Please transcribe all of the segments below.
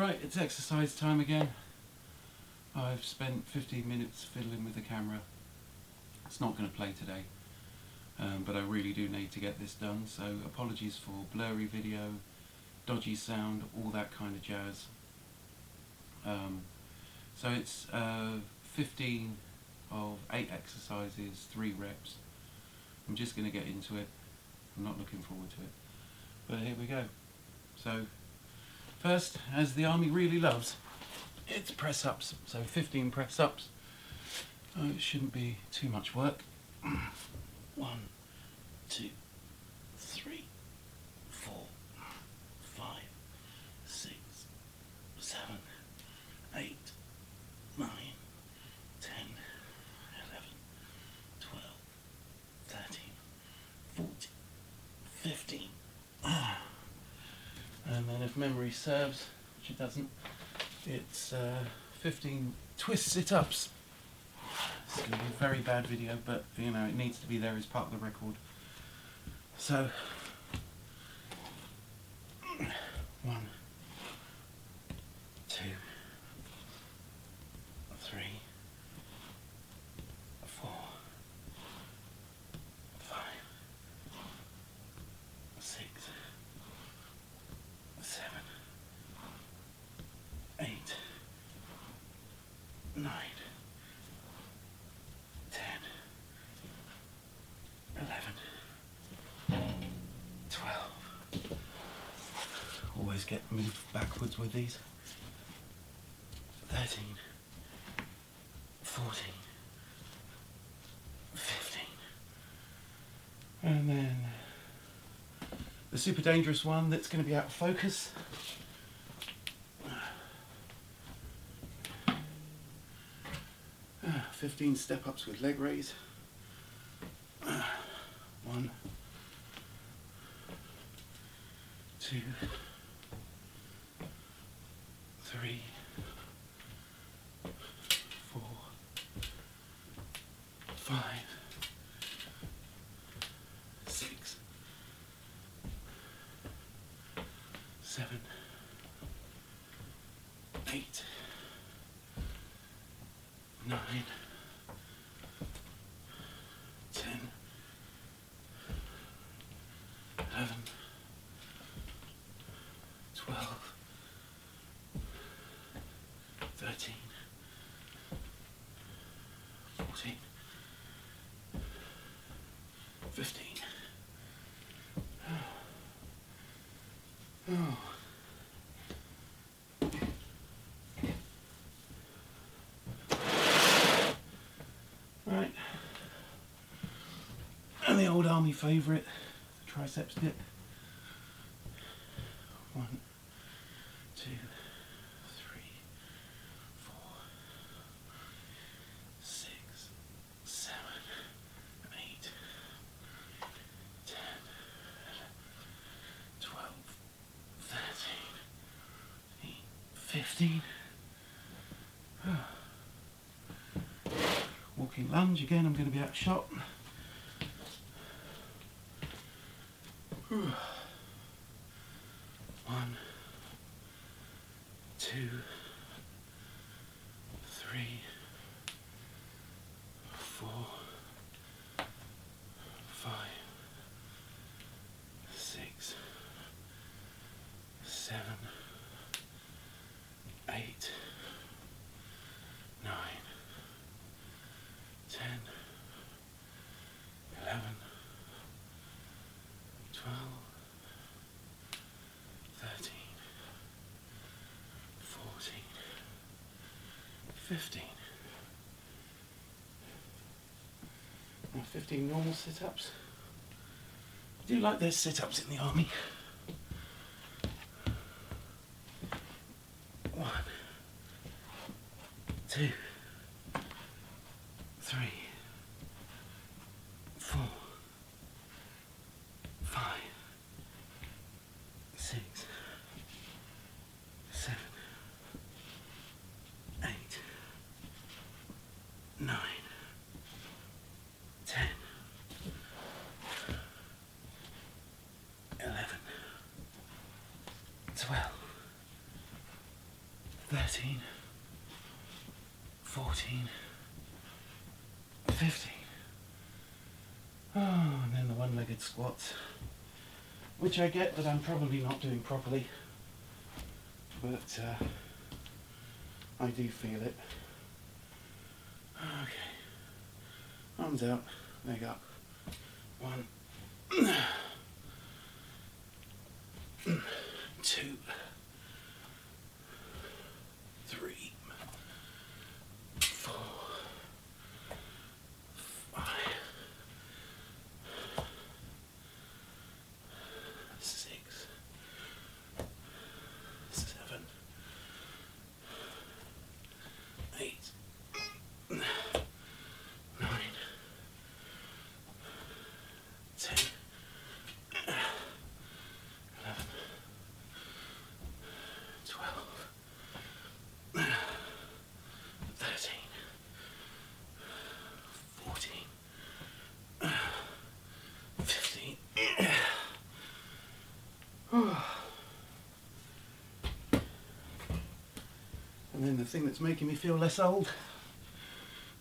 Right, it's exercise time again. I've spent 15 minutes fiddling with the camera. It's not going to play today, but I really do need to get this done, so apologies for blurry video, dodgy sound, all that kind of jazz. So it's 15 of 8 exercises, 3 reps. I'm just going to get into it. I'm not looking forward to it, but here we go. So first, as the army really loves, it's press ups. So 15 press ups. It shouldn't be too much work. 1, 2, 3, 4, 5, 6, 7, 8, 9, 10, 11, 12, 13, 14, 15. And then if memory serves, which it doesn't, it's 15 twist sit-ups. It's going to be a very bad video, but you know, it needs to be there as part of the record. So 1, 2, 3, 4, 5, 6, 7, 8, 9, 10, 11, 12. Always get moved backwards with these. 13, 14, 15. And then the super dangerous one that's going to be out of focus. 15 step-ups with leg raise. 1, 2, 3, 4, 5, 6, 7, 8, 9, 10, 11, 12, 13, 14, 15. Oh. Right. And the old army favourite, the triceps dip. 1, 2, 3, 4, 6, 7, 8, 10, 12, 13, 15. Walking lunge again, I'm going to be out of shot. 1, 2, 3, 4, 5, 6, 7, 8, 9, 10, 11, 12, 13, 14, 15. Now 15 normal sit-ups. I do like their sit-ups in the army. 1, 2, 3, 4, 5, 6, 7, 8, 9, 10, 11, 12, 13, 14, 15. Oh, and then the one-legged squats, which I get that I'm probably not doing properly, but I do feel it. Okay, arms out, leg up. 1, 2, 3, 4, 5, 6, 7, 8, 9, 10, 11, 12, 13, 14, 15. And then the thing that's making me feel less old,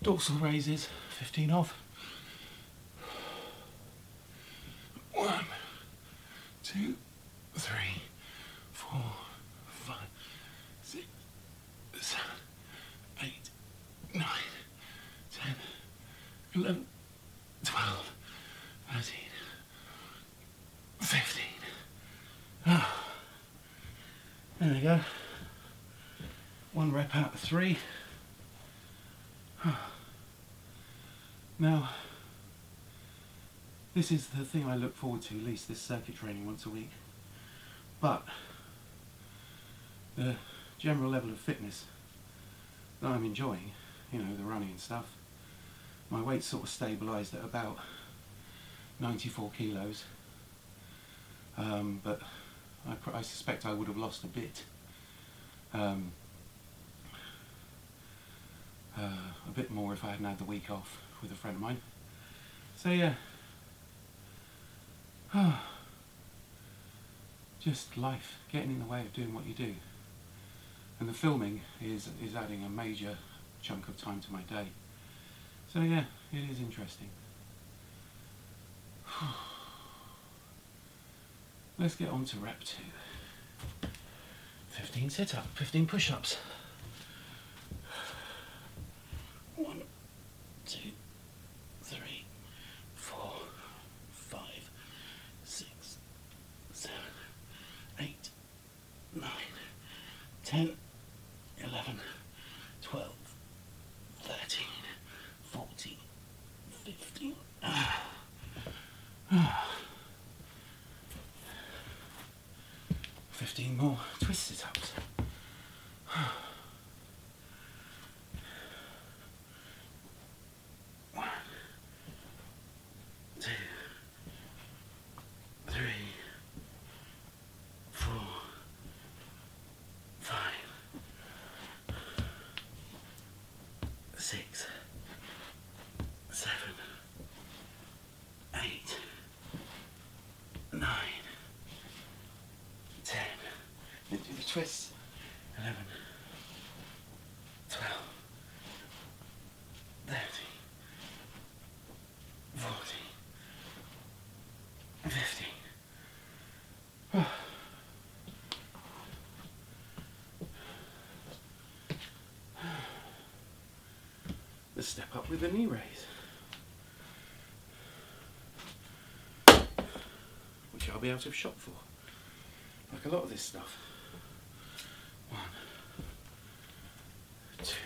dorsal raises, 15 off. 1, 2, 3, 4, 5, 6, 7, 8, 9, 10, 11, 12, 13, 15. There we go. 1 rep out of 3. Now, this is the thing I look forward to, at least this circuit training once a week. But the general level of fitness that I'm enjoying, you know, the running and stuff, my weight's sort of stabilised at about 94 kilos. But I suspect I would have lost a bit. A bit more if I hadn't had the week off with a friend of mine. So yeah, just life getting in the way of doing what you do, and the filming is adding a major chunk of time to my day. So yeah, it is interesting. Let's get on to rep 2. 15 sit-ups, 15 push-ups. 1, 2, 3, 4, 5, 6, 7, 8, 9, 10, 11, 12, 13, 14, 15. 15 more twist sit-ups. 1, 2, 3, 4, 5, 6, 7, 8, 9, 10. Then do the twists. 11, 12, 13, 14, 15. Let's step up with a knee raise, which I'll be out of shot for, like a lot of this stuff. 1, 2,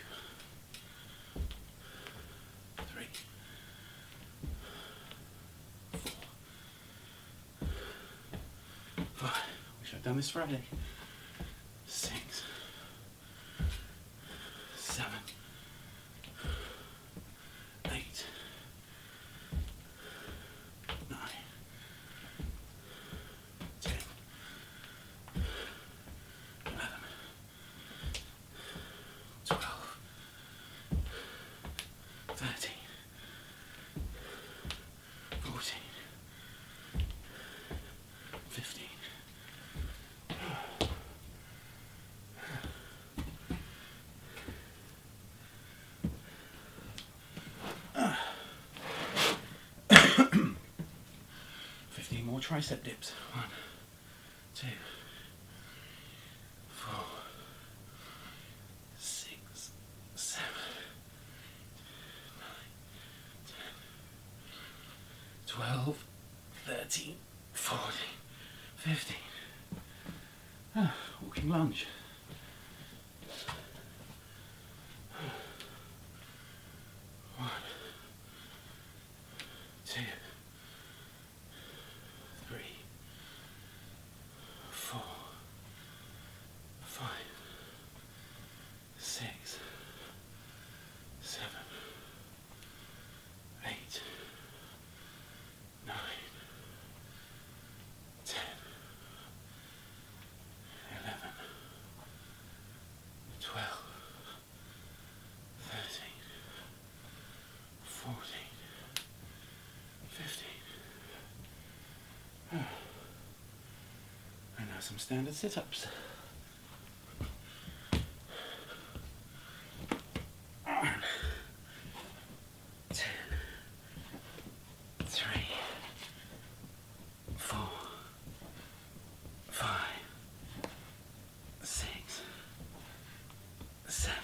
3, 4, 5. Wish I'd done this Friday. 6, 7, 8, 9, 10, 11, 12, 13, 14, 15. tricep dips. 1, 2, 4, 6, 7, 9, 10, 12, 13, 14, 15. Walking lunge. 1, 2, 3, 4, 5, 6, 7, 8, 9, 10, 11, 12, 13, 14, 15. And now some standard sit-ups. 1, 2, 3, 4, 5, 6, 7,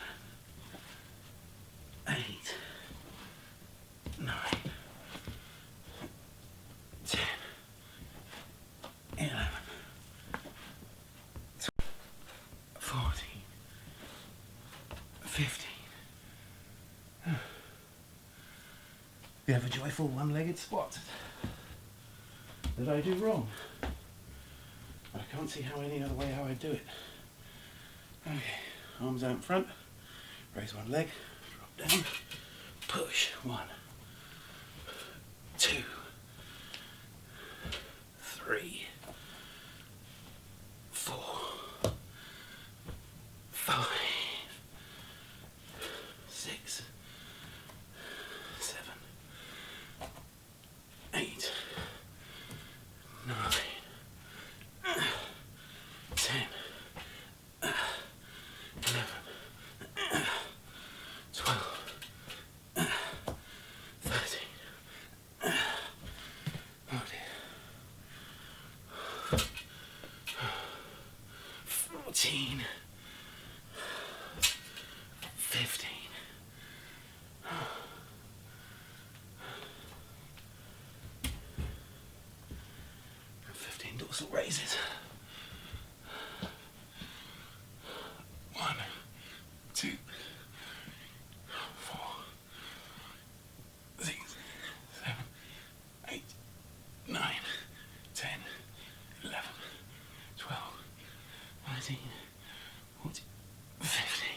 8, 9, 10, 11, 14, 15. You have a joyful one-legged squat. Did I do wrong? I can't see how any other way how I do it. Okay, arms out in front, raise one leg, drop down, push. 1, 2, 3, 4, 5, 6, 7, 8, 9, 10, 11, 12, 13. Oh dear. 14, 15. And 15 dorsal raises. 1, 2, 4, 6, 7, 8, 9, 10, 11, 12, 13, 14, 15.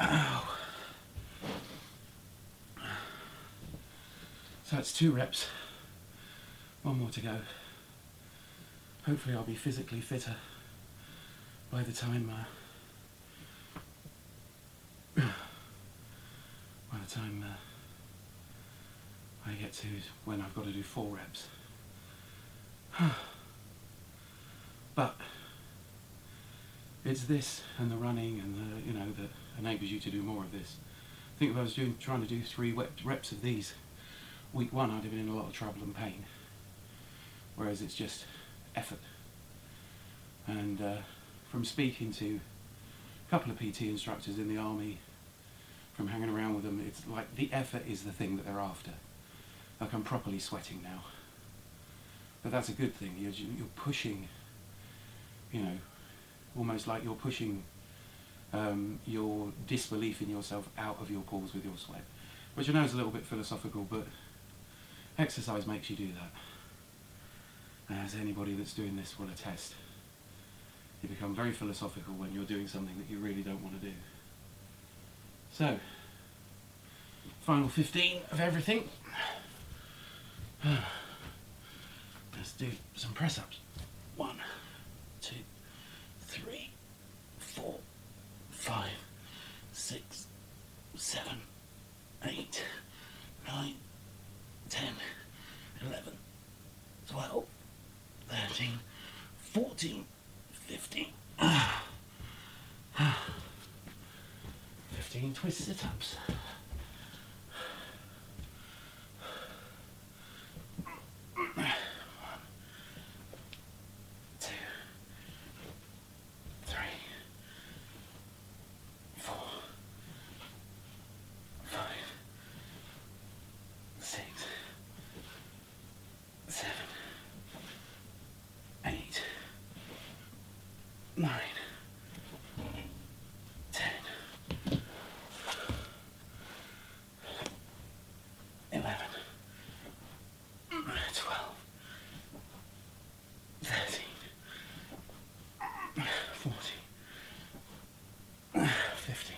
Ow. So it's 2 reps. 1 more to go. Hopefully I'll be physically fitter by the time I get to when I've got to do 4 reps. But it's this and the running and the, that enables you to do more of this. I think if I was trying to do 3 reps of these, week 1 I'd have been in a lot of trouble and pain. Whereas it's just effort. And from speaking to a couple of PT instructors in the army, from hanging around with them, it's like the effort is the thing that they're after. Like I'm properly sweating now. But that's a good thing. You're pushing, almost like you're pushing your disbelief in yourself out of your pores with your sweat. Which I know is a little bit philosophical, but exercise makes you do that. As anybody that's doing this will attest. You become very philosophical when you're doing something that you really don't want to do. So, final 15 of everything. Let's do some press-ups. 1, 2, 3, 4, 5, 6, 7, 8, 9, 10, 11, 12, 13, 14, 15. 15 twist sit-ups. 9, 10, 11, 12, 13, 14, 15.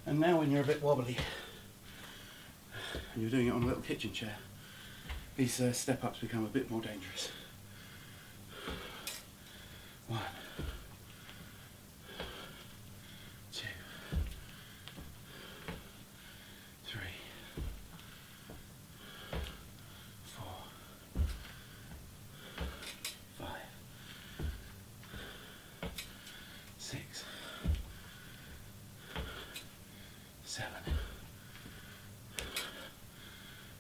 And now when you're a bit wobbly and you're doing it on a little kitchen chair, these step-ups become a bit more dangerous. 1, 2, 3, 4, 5, 6, 7,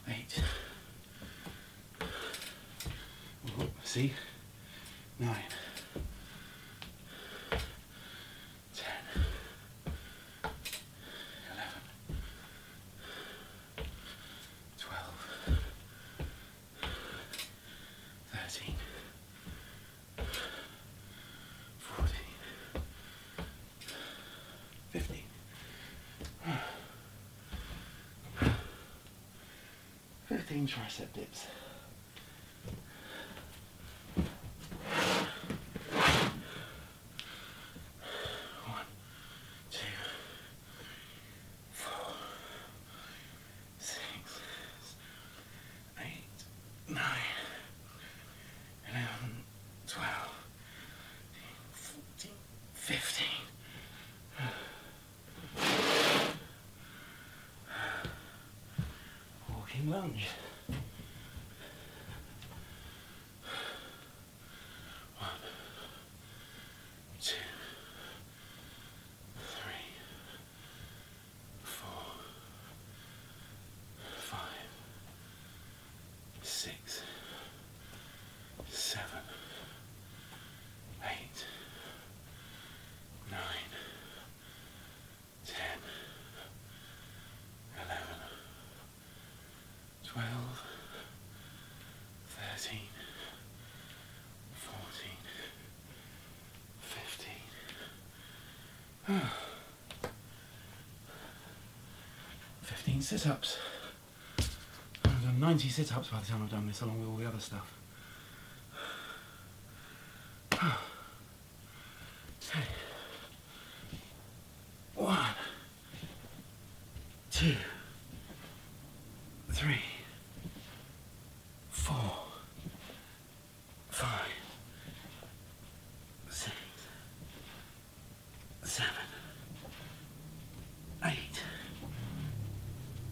8. See? 9, 10, 11, 12, 13, 14, 15. 15 tricep dips. 1, 2, 4, 6, 8, 9, 11, 12, 14, 15. Walking lunge. 1, 2, 3, 4, 5, 6, 7, 8, 9, 10, 11, 12, 13, 14, 15. 15 sit-ups. I've done 90 sit-ups by the time I've done this, along with all the other stuff. Okay. 1, 2, 3, 4, 5, 6, 7, 8,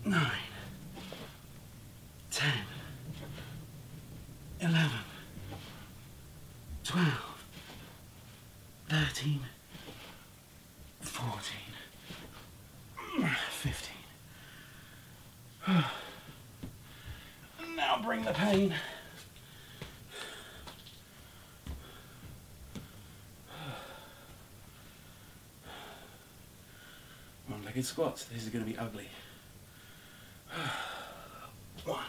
9, 10, 11, 12, 13, 14, 15. And now bring the pain. One-legged squats. This is going to be ugly. 1,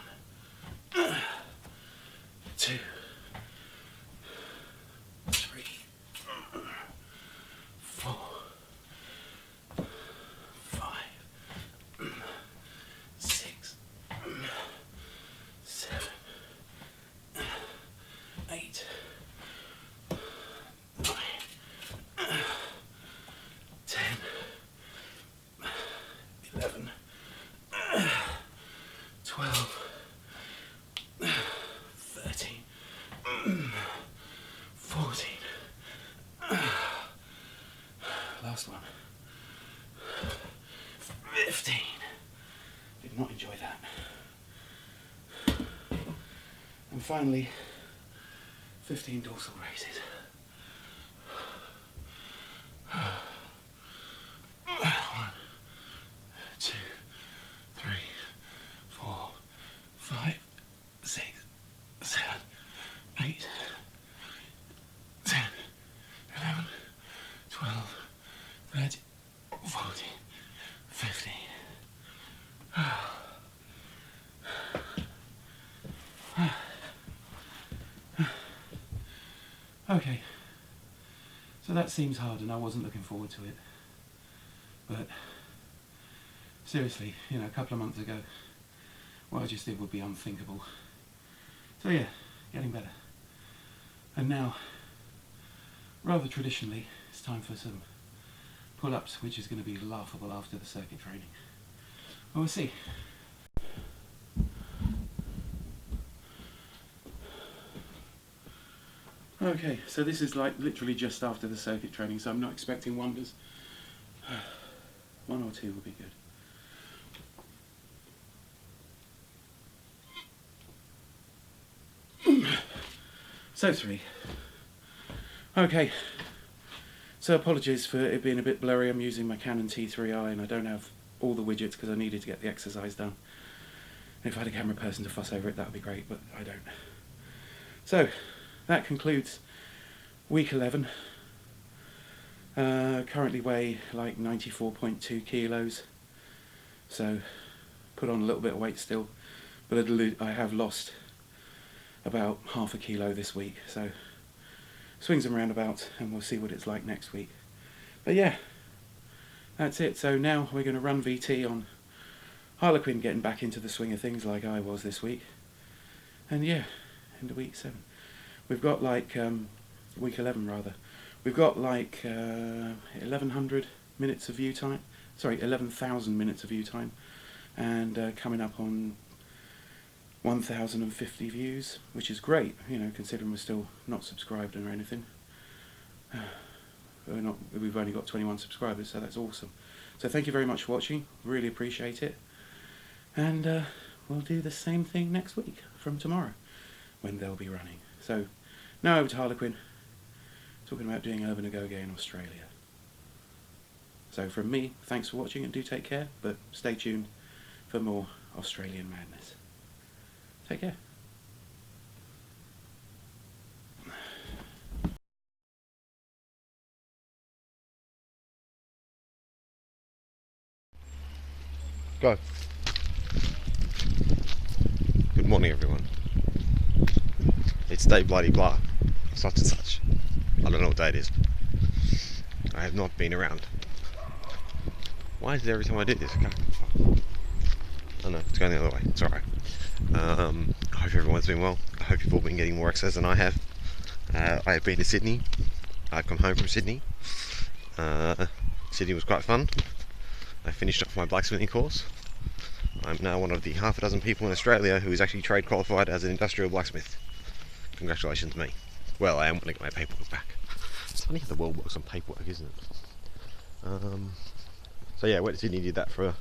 2, 3, 4, 5, 6, 7, 8, 9, 10, 11, 12, 13, 14. Last one. 15. Did not enjoy that. And finally, 15 dorsal raises. 1, 2, 3, 4, 5, 6, 7, 8, 10, 11, 12, 13, 14, 15. Okay, so that seems hard and I wasn't looking forward to it, but seriously, you know, a couple of months ago what I just did would be unthinkable. So yeah, getting better. And now, rather traditionally, it's time for some pull-ups, which is going to be laughable after the circuit training. Well, we'll see. Okay, so this is like literally just after the circuit training, so I'm not expecting wonders. One or two will be good. So 3. Okay, so apologies for it being a bit blurry. I'm using my Canon T3i and I don't have all the widgets because I needed to get the exercise done. And if I had a camera person to fuss over it, that would be great, but I don't. So, that concludes week 11. Currently weigh like 94.2 kilos. So, put on a little bit of weight still, but I have lost about half a kilo this week. So, swings and roundabouts, and we'll see what it's like next week. But yeah, that's it. So now we're going to run VT on Harlequin getting back into the swing of things like I was this week. And yeah, into week 7. We've got like, week 11 rather, we've got like 1100 minutes of view time, sorry, 11,000 minutes of view time, and coming up on 1,050 views, which is great, you know, considering we're still not subscribed or anything. We've only got 21 subscribers, so that's awesome. So thank you very much for watching, really appreciate it. And we'll do the same thing next week, from tomorrow, when they'll be running. So, now over to Harlequin, talking about doing Urban Agoge in Australia. So from me, thanks for watching and do take care, but stay tuned for more Australian madness. Take care. Go. Good morning, everyone. It's day bloody blah, such and such. I don't know what day it is. I have not been around. Why is it every time I do this? Oh no, it's going the other way. It's alright. I hope everyone's been well. I hope you've all been getting more exercise than I have. I have been to Sydney. I've come home from Sydney. Sydney was quite fun. I finished off my blacksmithing course. I'm now one of the half a dozen people in Australia who is actually trade qualified as an industrial blacksmith. Congratulations to me. Well, I am going to get my paperwork back. It's funny how the world works on paperwork, isn't it? So yeah, I went to Sydney, did that for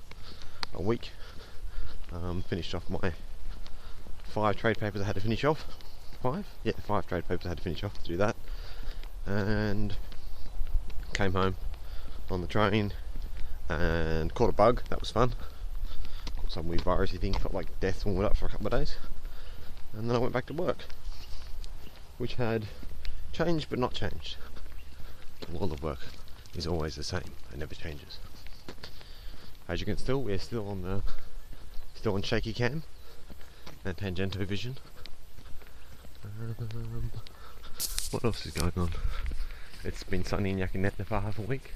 a week. Finished off my 5 trade papers I had to finish off. 5? Yeah, 5 trade papers I had to finish off to do that. And came home on the train and caught a bug. That was fun. Caught some weird virusy thing, felt like death warmed up for a couple of days. And then I went back to work, which had changed but not changed. The world of work is always the same, it never changes. As you can tell, we're still on shaky cam and tangento vision. What else is going on? It's been sunny in Yakinetna for half a week.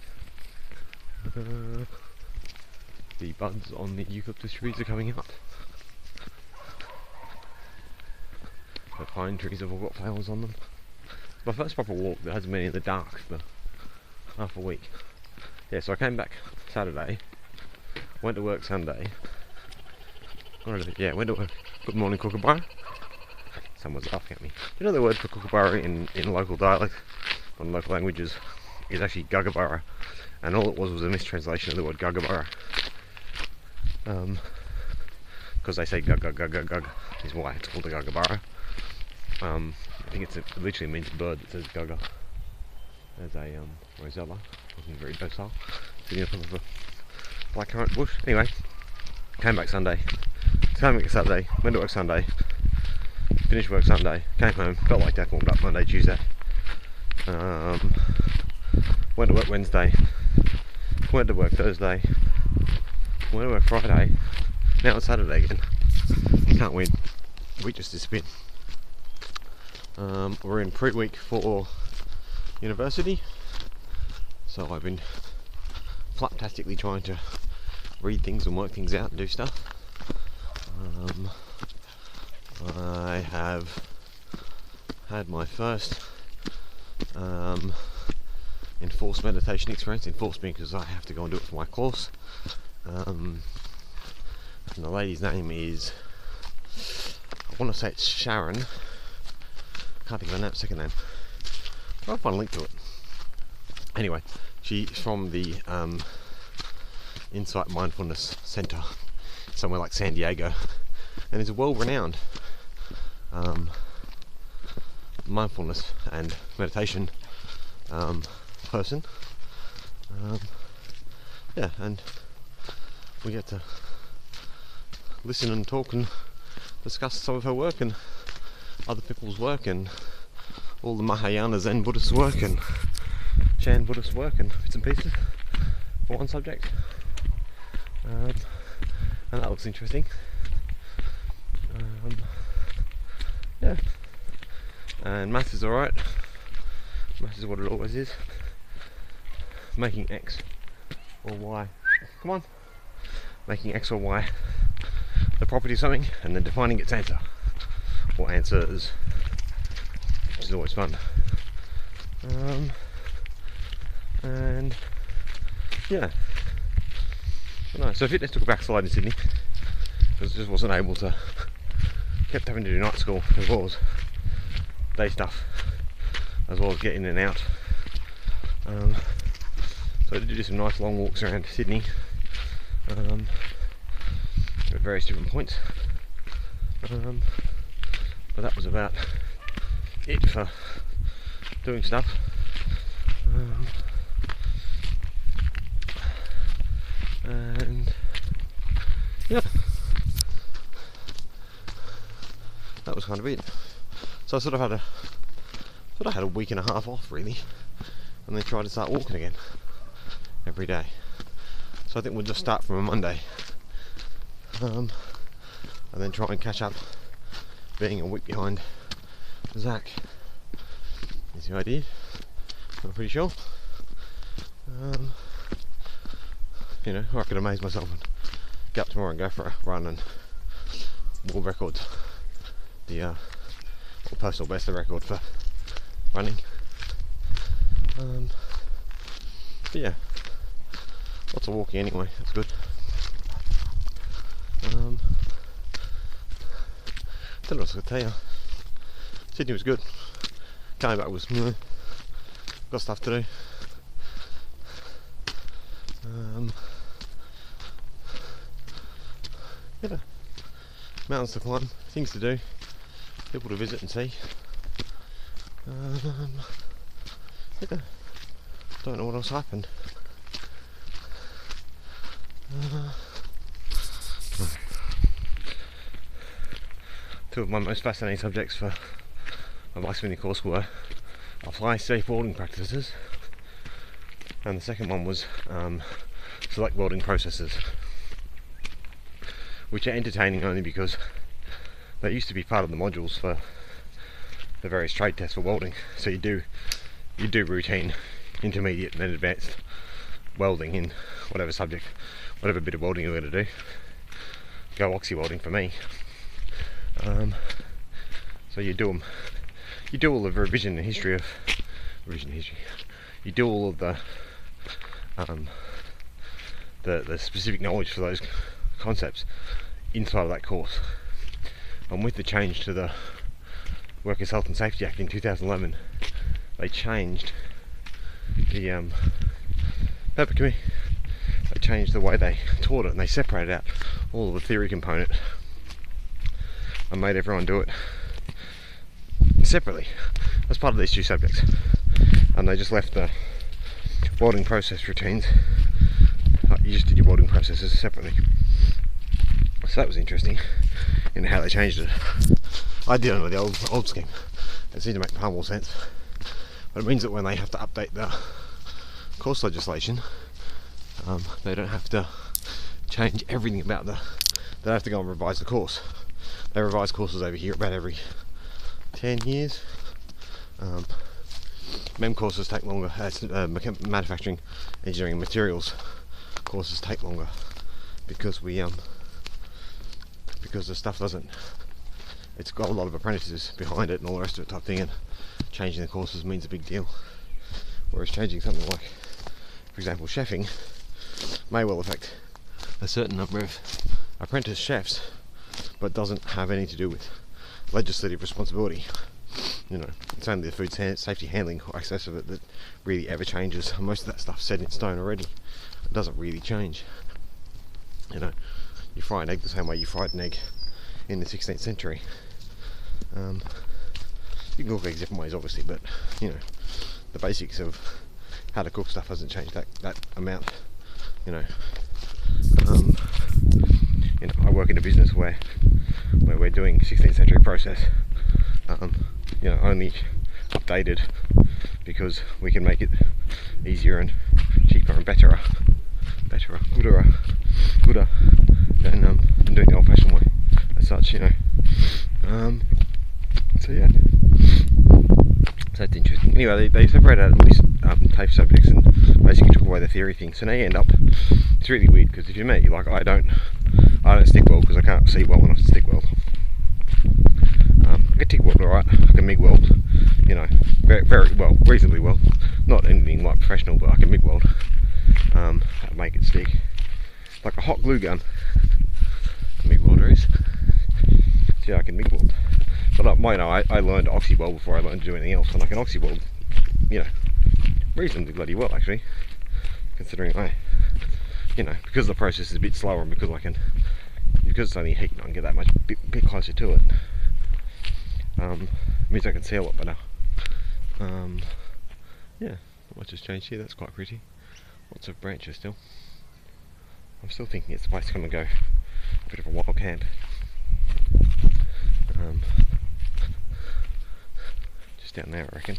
The buds on the eucalyptus trees are coming out. The pine trees have all got flowers on them. My first proper walk that hasn't been in the dark for half a week. Yeah, so I came back Saturday, went to work Sunday. Went to work. Good morning, Kookaburra. Someone's laughing at me. Do you know the word for Kookaburra in local dialect, on local languages, is actually Guggaburra, and all it was a mistranslation of the word Guggaburra. Because they say gug gug gug gug gug is why it's called a Guggaburra. I think it literally means bird that says gugga. There's a rosella, looking very docile, sitting on top of a blackcurrant bush. Anyway, came back Sunday. Came back Saturday, went to work Sunday, finished work Sunday, came home, felt like death, warmed up Monday, Tuesday. Went to work Wednesday, went to work Thursday, went to work Friday, now it's Saturday again. Can't win. The week just disappeared. We're in pre-week for university, so I've been flaptastically trying to read things and work things out and do stuff. I have had my first enforced meditation experience. Enforced because I have to go and do it for my course. And the lady's name is, I want to say it's Sharon. Can't think of her second name. I'll find a link to it. Anyway, she's from the Insight Mindfulness Center, somewhere like San Diego, and is a well-renowned mindfulness and meditation person. Yeah, and we get to listen and talk and discuss some of her work and other people's work and all the Mahayana Zen Buddhist work and Chan Buddhist work and bits and pieces for one subject. And that looks interesting. Yeah. And maths is alright. Maths is what it always is. Making X or Y. Come on. Making X or Y the property of something and then defining its answer. Or answers. Which is always fun. And yeah. No, so fitness took a backslide in Sydney because I just wasn't able to. Kept having to do night school as well as day stuff, as well as get in and out. So I did do some nice long walks around Sydney at various different points. But that was about it for doing stuff. And yeah, that was kind of it. So I sort of had a week and a half off really, and then tried to start walking again every day. So I think we'll just start from a Monday, and then try and catch up, being a week behind Zach is the idea. I'm pretty sure. You know, or I could amaze myself and get up tomorrow and go for a run and world record the or personal best record for running. But yeah, lots of walking anyway, that's good. Don't know what else I could tell you. Sydney was good. Coming back was got stuff to do. Yeah, mountains to climb, things to do, people to visit and see. Yeah, don't know what else happened. Two of my most fascinating subjects for my blacksmithing course were our fly safe welding practices, and the second one was select welding processes, which are entertaining only because they used to be part of the modules for the various trade tests for welding. So you do routine, intermediate and then advanced welding in whatever subject, whatever bit of welding you're going to do. Go oxy welding for me. So you do all the revision history. You do all of the specific knowledge for those concepts inside of that course. And with the change to the Workers' Health and Safety Act in 2011, they changed the paper committee. They changed the way they taught it, and they separated out all of the theory component and made everyone do it separately as part of these two subjects. And they just left the welding process routines. You just did your welding processes separately. So that was interesting in how they changed it. I didn't know the old scheme. It seemed to make far more sense. But it means that when they have to update the course legislation, they don't have to change everything about they don't have to go and revise the course. They revise courses over here about every 10 years. MEM courses take longer. Manufacturing, engineering, materials courses take longer because because the stuff doesn't. It's got a lot of apprentices behind it and all the rest of it type thing, and changing the courses means a big deal. Whereas changing something like, for example, chefing may well affect a certain number of apprentice chefs, but doesn't have anything to do with legislative responsibility. You know, it's only the food safety handling access of it that really ever changes. Most of that stuff's set in stone already. It doesn't really change. You know, you fry an egg the same way you fried an egg in the 16th century. You can cook eggs different ways, obviously, but you know, the basics of how to cook stuff hasn't changed that amount. You know, I work in a business where we're doing 16th century process. You know, only updated because we can make it easier and cheaper and gooder than doing the old-fashioned way. As such, you know. So yeah, so that's interesting. Anyway, they separated out all these TAFE subjects and basically took away the theory thing. So now you end up. It's really weird because if you're me, like I don't stick weld because I can't see well enough to stick weld. I can TIG weld alright. I can MIG weld. You know, very well, reasonably well. Not anything like professional, but I can MIG weld. Make it stick like a hot glue gun. A MIG welder is. So yeah, I can MIG weld. But I learned oxy weld before I learned to do anything else, and I can oxy weld, you know, reasonably bloody well actually, considering because the process is a bit slower and because it's only heat, I can get that much bit closer to it. Means I can see a lot better. Yeah, not much has changed here. That's quite pretty. Lots of branches still. I'm still thinking it's the place to come and go. A bit of a wild camp. Just down there, I reckon.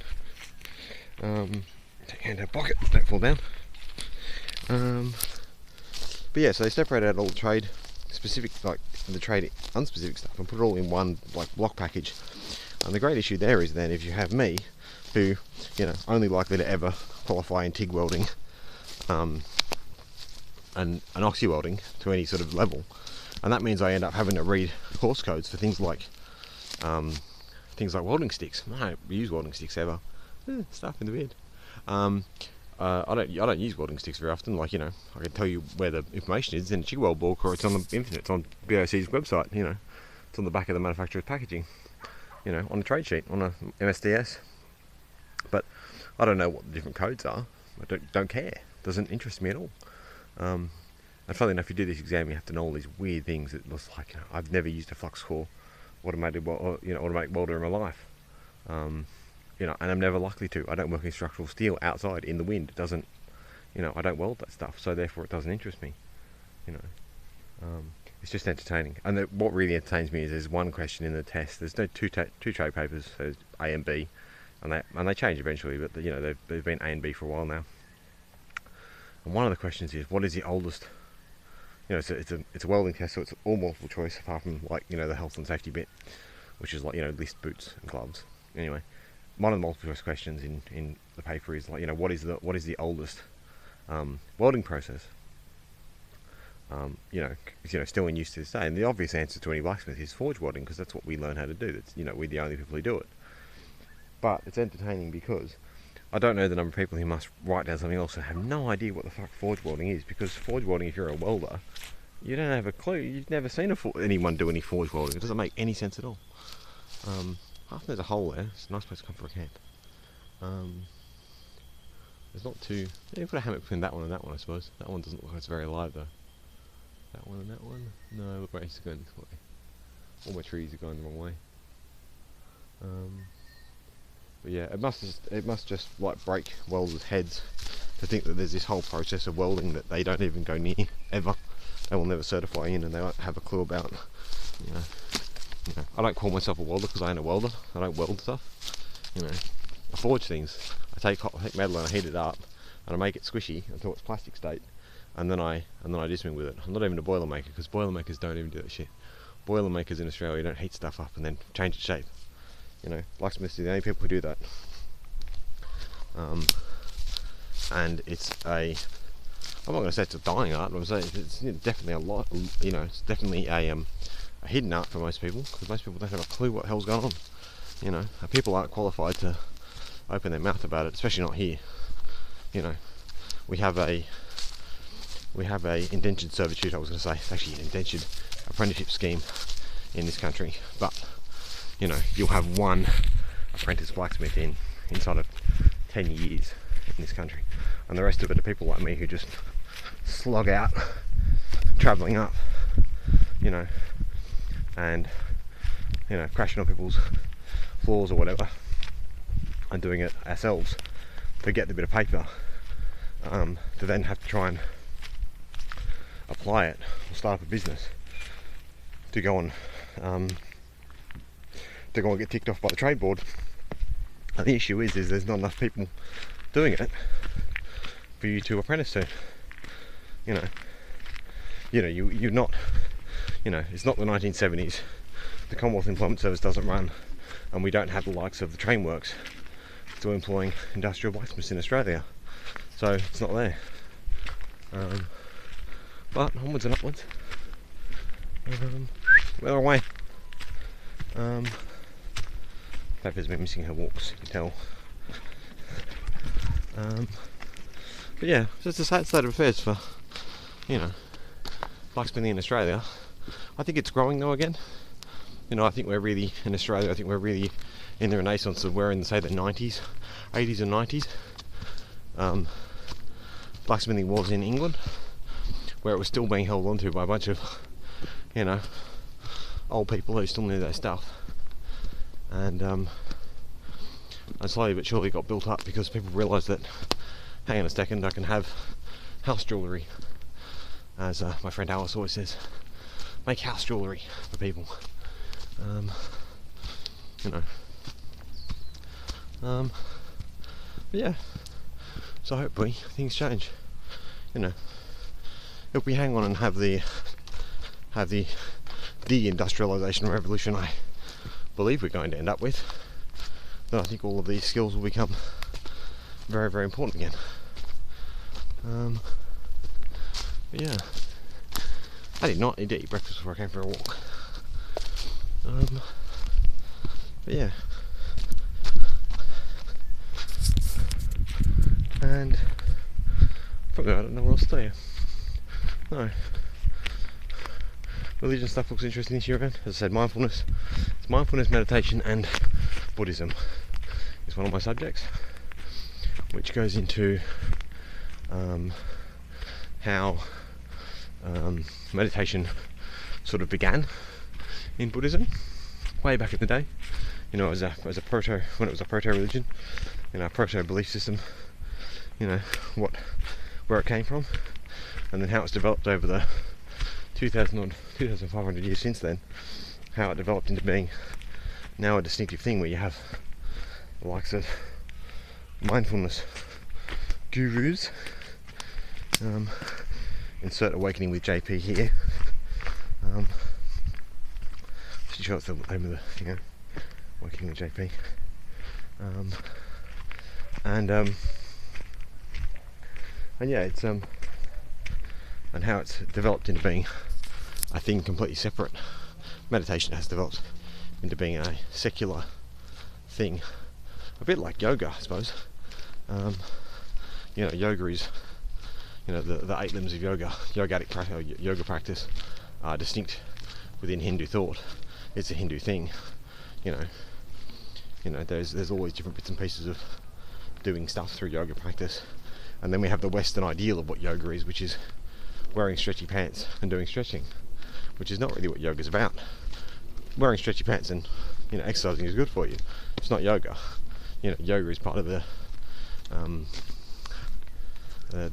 Take your hand out of the pocket, don't fall down. But yeah, so they separated out all the trade specific, like the trade unspecific stuff, and put it all in one like block package. And the great issue there is then if you have me, who, you know, only likely to ever qualify in TIG welding, and oxy welding to any sort of level, and that means I end up having to read course codes for things like welding sticks. I don't use welding sticks ever. Stuff in the bed. I don't use welding sticks very often. Like, you know, I can tell you where the information is in a TIG weld book, or it's on the internet. It's on BOC's website. You know, it's on the back of the manufacturer's packaging. You know, on a trade sheet, on a MSDS. But I don't know what the different codes are. I don't care. Doesn't interest me at all. And funnily enough, you do this exam, you have to know all these weird things. It looks like, you know, I've never used a flux core automatic welder in my life. You know, and I'm never likely to. I don't work in structural steel outside in the wind. It doesn't, you know, I don't weld that stuff, so therefore it doesn't interest me. You know, it's just entertaining. And what really entertains me is there's one question in the test. There's no two trade papers, so there's A and B, and they change eventually. But you know, they've been A and B for a while now. And one of the questions is, what is the oldest? You know, it's a welding test, so it's all multiple choice, apart from, like, you know, the health and safety bit, which is like, you know, list boots and gloves. Anyway, one of the multiple choice questions in the paper is like, you know, what is the oldest welding process? You know, still in use to this day. And the obvious answer to any blacksmith is forge welding, because that's what we learn how to do. That's, you know, we're the only people who do it. But it's entertaining because I don't know the number of people who must write down something else and have no idea what the fuck forge welding is, because forge welding, if you're a welder, you don't have a clue. You've never seen anyone do any forge welding. It doesn't make any sense at all. Half there's a hole there. It's a nice place to come for a camp. There's not too... Yeah, you put a hammock between that one and that one, I suppose. That one doesn't look like it's very alive, though. That one and that one? No, look, it's going this way. All my trees are going the wrong way. But yeah, it must just like break welders' heads to think that there's this whole process of welding that they don't even go near, ever. They will never certify in, and they won't have a clue about. You know, I don't call myself a welder because I ain't a welder. I don't weld stuff. You know, I forge things. I take metal and I heat it up, and I make it squishy until it's plastic state, and then I do something with it. I'm not even a boilermaker, because boilermakers don't even do that shit. Boilermakers in Australia don't heat stuff up and then change its shape. You know, blacksmiths are the only people who do that. and it's a, I'm not going to say it's a dying art, but I'm saying it's definitely a lot, it's definitely a hidden art for most people, because most people don't have a clue what the hell's going on. People aren't qualified to open their mouth about it, especially not here. We have a indentured servitude, I was going to say, it's actually an indentured apprenticeship scheme in this country, but you'll have one apprentice blacksmith inside of 10 years in this country, and the rest of it are people like me who just slog out travelling up, and crashing on people's floors or whatever, and doing it ourselves to get the bit of paper, to then have to try and apply it or start up a business to go and get ticked off by the trade board. And the issue is there's not enough people doing it for you to apprentice to. You're not, it's not the 1970s. The Commonwealth Employment Service doesn't run, and we don't have the likes of the train works still employing industrial blacksmiths in Australia, so it's not there. But onwards and upwards. We're away. Pepper's been missing her walks, you can tell. But yeah, it's a sad state of affairs for, blacksmithing in Australia. I think it's growing though again. I think we're really, in Australia, I think we're really in the renaissance of where in, say, the 90s, 80s and 90s. Blacksmithing was in England, where it was still being held onto by a bunch of, old people who still knew their stuff. And slowly but surely got built up because people realised that, hang on a second, I can have house jewellery, as my friend Alice always says, make house jewellery for people. But yeah, so hopefully things change. If we hang on and have the de-industrialisation revolution I believe we're going to end up with, then I think all of these skills will become very, very important again. But yeah, I did not need to eat breakfast before I came for a walk. But yeah, and probably I don't know what else to tell you. No. Religion stuff looks interesting this year around. As I said, mindfulness, meditation, and Buddhism is one of my subjects, which goes into how meditation sort of began in Buddhism way back in the day. As a proto, when it was a proto religion, a proto belief system. Where it came from, and then how it's developed over the 2,500 years since then. How it developed into being now a distinctive thing where you have the likes of mindfulness gurus. Insert Awakening with JP here. Should show us the name of the Awakening with JP. And yeah, it's and how it's developed into being a thing completely separate. Meditation has developed into being a secular thing, a bit like yoga, I suppose. Yoga is, the 8 limbs of yoga, yoga practice are distinct within Hindu thought. It's a Hindu thing, there's always different bits and pieces of doing stuff through yoga practice. And then we have the Western ideal of what yoga is, which is wearing stretchy pants and doing stretching, which is not really what yoga is about. Wearing stretchy pants and exercising is good for you. It's not yoga. Yoga is part of the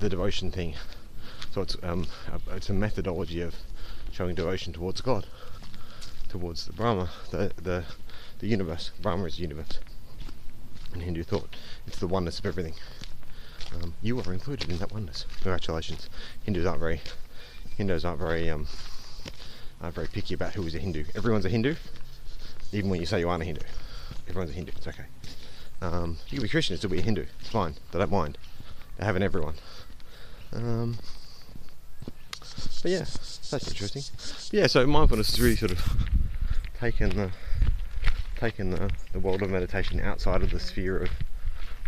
devotion thing. So it's a methodology of showing devotion towards God, towards the Brahma, the universe. Brahma is the universe in Hindu thought. It's the oneness of everything. You are included in that oneness. Congratulations. Hindus aren't very picky about who is a Hindu. Everyone's a Hindu, even when you say you aren't a Hindu. Everyone's a Hindu. It's okay. You can be Christian and still be a Hindu. It's fine. They don't mind. They have in everyone. But yeah, that's interesting. But yeah, so mindfulness has really sort of taken the world of meditation outside of the sphere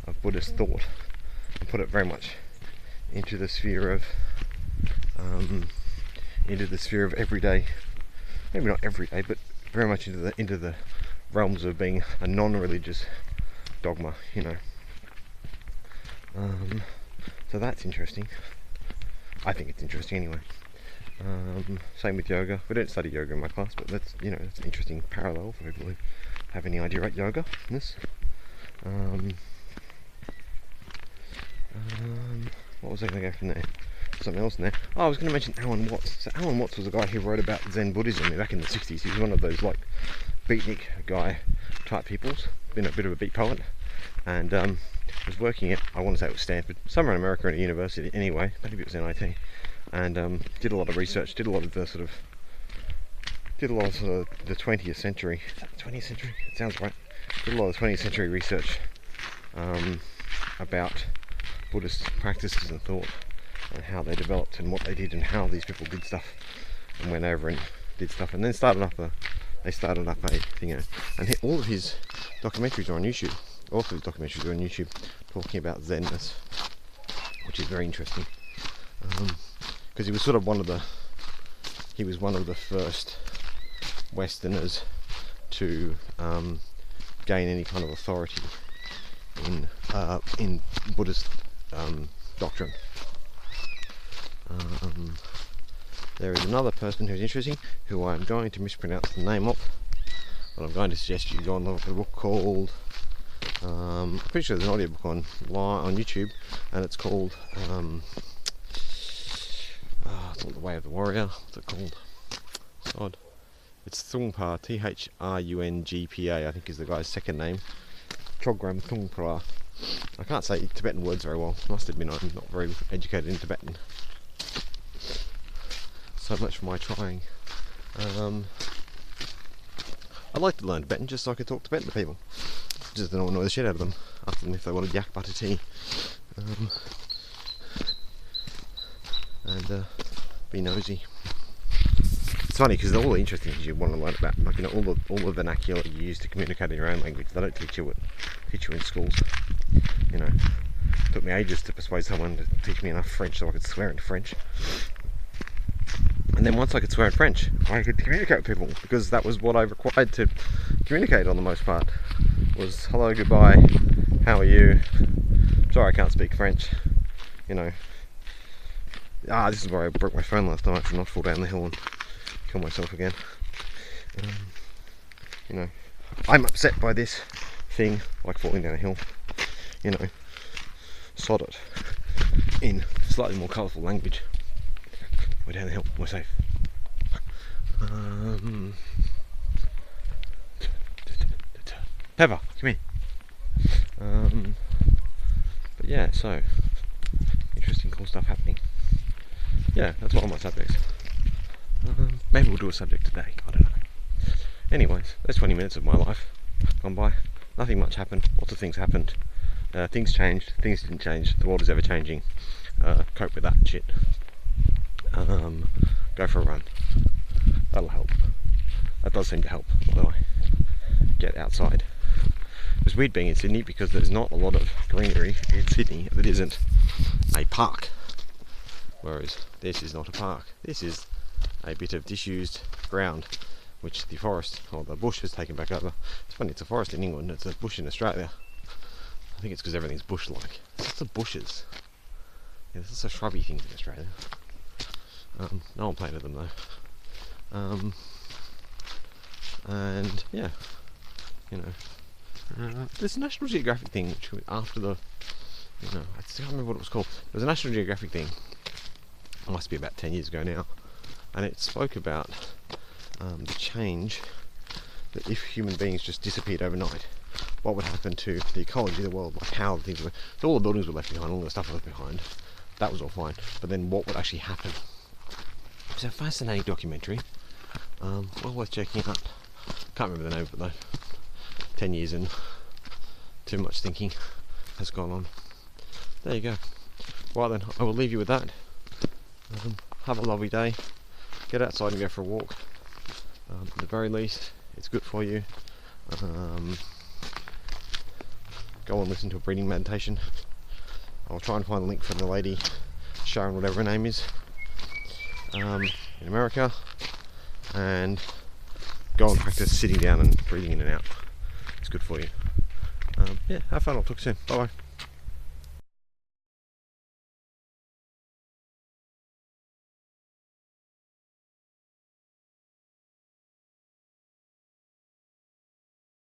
of Buddhist thought and put it very much into the sphere of everyday, maybe not everyday, but very much into the realms of being a non-religious dogma, you know. So that's interesting. I think it's interesting anyway. Same with yoga. We don't study yoga in my class, but that's an interesting parallel for people who have any idea about yoga. What was I going to go from there? Something else in there. Oh, I was going to mention Alan Watts. So Alan Watts was a guy who wrote about Zen Buddhism back in the 60s. He was one of those like beatnik guy type peoples. Been a bit of a beat poet, and was working at, I want to say it was Stanford, somewhere in America at a university anyway, maybe it was MIT, and did a lot of research, did a lot of the 20th century, is that the 20th century? It sounds right. Did a lot of 20th century research about Buddhist practices and thought, and how they developed and what they did and how these people did stuff, and went over and did stuff, and then started up a thing, and all of his documentaries are on YouTube. All of his documentaries are on YouTube talking about Zenness, which is very interesting, because he was sort of one of the first Westerners to gain any kind of authority in Buddhist doctrine. There is another person who's interesting, who I'm going to mispronounce the name of, but I'm going to suggest you go and look at a book called, I'm pretty sure there's an audiobook on YouTube, and it's called, it's called The Way of the Warrior. What's it called? It's odd. It's Thungpa, Thrungpa, I think is the guy's second name. Chogram Thungpa. I can't say Tibetan words very well. Must admit I'm not very educated in Tibetan. So much for my trying. I'd like to learn Tibetan just so I could talk Tibetan to people. Just to annoy the shit out of them. Ask them if they wanted yak butter tea. And be nosy. It's funny because all the interesting things you want to learn about, like, all the vernacular you use to communicate in your own language, they don't teach you in schools. You know, it took me ages to persuade someone to teach me enough French so I could swear in French. And then once I could swear in French, I could communicate with people, because that was what I required to communicate on the most part. Was hello, goodbye, how are you? Sorry I can't speak French. You know. This is where I broke my phone last night to not fall down the hill and kill myself again. You know, I'm upset by this thing, like falling down a hill. You know, sod it in slightly more colourful language. We're down the hill, we're safe. Pepper, come here. But yeah, so interesting, cool stuff happening. Yeah, that's one of my subjects. Maybe we'll do a subject today, I don't know. Anyways, that's 20 minutes of my life gone by. Nothing much happened, lots of things happened. Things changed, things didn't change, the world is ever changing. Cope with that shit. Go for a run. That'll help. That does seem to help, by the way. Get outside. It's weird being in Sydney because there's not a lot of greenery in Sydney that isn't a park. Whereas this is not a park. This is a bit of disused ground which the forest, or the bush, has taken back over. It's funny, it's a forest in England, it's a bush in Australia. I think it's because everything's bush-like. It's lots of bushes. Yeah, there's lots of shrubby things in Australia. No one planted them though. And yeah, you know, there's a National Geographic thing which after the, I can't remember what it was called. There was a National Geographic thing, it must be about 10 years ago now, and it spoke about the change that if human beings just disappeared overnight, what would happen to the ecology of the world, like how things were, so all the buildings were left behind, all the stuff was left behind, that was all fine, but then what would actually happen? It's a fascinating documentary, well worth checking out. Can't remember the name of it though. 10 years in, too much thinking has gone on. There you go. Right then, I will leave you with that. Have a lovely day. Get outside and go for a walk. At the very least, it's good for you. Go and listen to a breathing meditation. I'll try and find a link for the lady, Sharon, whatever her name is, in America, and go and practice sitting down and breathing in and out. It's good for you. Yeah, have fun. I'll talk soon. Bye bye.